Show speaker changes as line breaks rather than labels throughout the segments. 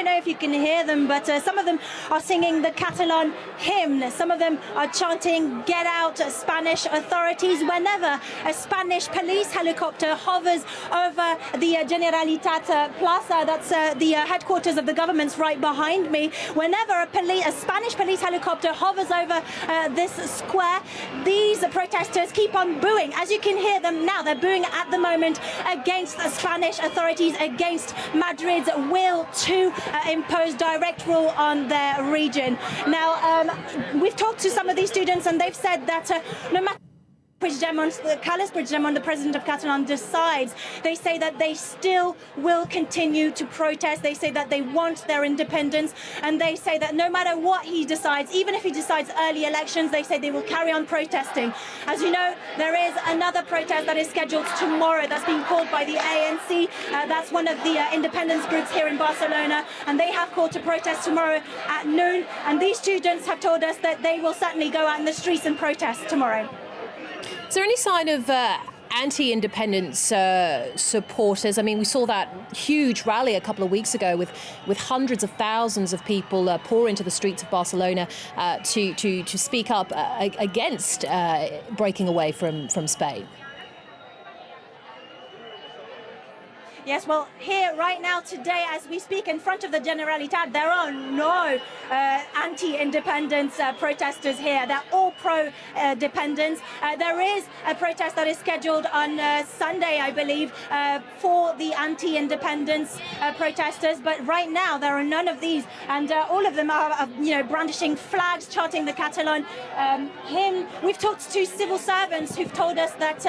know if you can hear them, but some of them are singing the Catalan hymn. Some of them are chanting, "Get out, Spanish authorities," whenever a Spanish police helicopter hovers over the Generalitat Plaza. That's the headquarters of the government's right behind me. Whenever a Spanish police helicopter hovers over this square, these protesters keep on booing. As you can hear them now, they're booing at the moment against the Spanish authorities, against Madrid's will to impose direct rule on their region. Now, we've talked to some of these students, and they've said that no matter Carles Puigdemont, the president of Catalan, decides, they say that they still will continue to protest. They say that they want their independence, and they say that no matter what he decides, even if he decides early elections, they say they will carry on protesting. As you know, there is another protest that is scheduled tomorrow that's being called by the ANC. That's one of the independence groups here in Barcelona, and they have called to protest tomorrow at noon. And these students have told us that they will certainly go out in the streets and protest tomorrow.
Is there any sign of anti-independence supporters? I mean, we saw that huge rally a couple of weeks ago with hundreds of thousands of people pour into the streets of Barcelona to speak up against breaking away from Spain.
Yes, well, here right now today, as we speak in front of the Generalitat, there are no anti-independence protesters here. They're all pro-dependence. There is a protest that is scheduled on Sunday, I believe, for the anti-independence protesters. But right now, there are none of these. And all of them are, brandishing flags, chanting the Catalan hymn. We've talked to civil servants who've told us that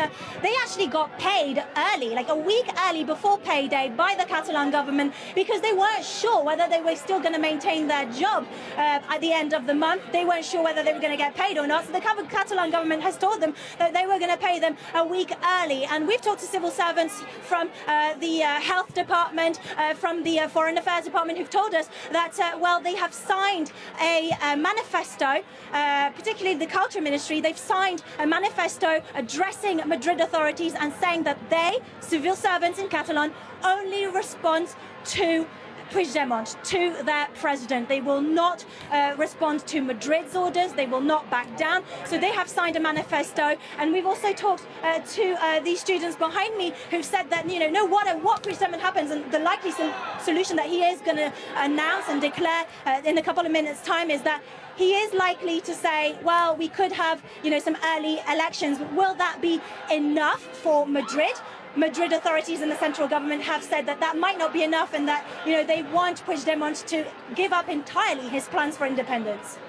they actually got paid early, like a week early before payday, by the Catalan government, because they weren't sure whether they were still going to maintain their job at the end of the month. They weren't sure whether they were going to get paid or not. So the Catalan government has told them that they were going to pay them a week early. And we've talked to civil servants from the health department, from the foreign affairs department, who've told us that, they have signed a manifesto, particularly the culture ministry. They've signed a manifesto addressing Madrid authorities and saying that they, civil servants in Catalan, only respond to Puigdemont, to their president. They will not respond to Madrid's orders. They will not back down. So they have signed a manifesto. And we've also talked to these students behind me who've said that, no matter what Puigdemont happens, and the likely solution that he is going to announce and declare in a couple of minutes' time is that he is likely to say, well, we could have, some early elections. But will that be enough for Madrid? Madrid authorities and the central government have said that that might not be enough, and that, they want Puigdemont to give up entirely his plans for independence.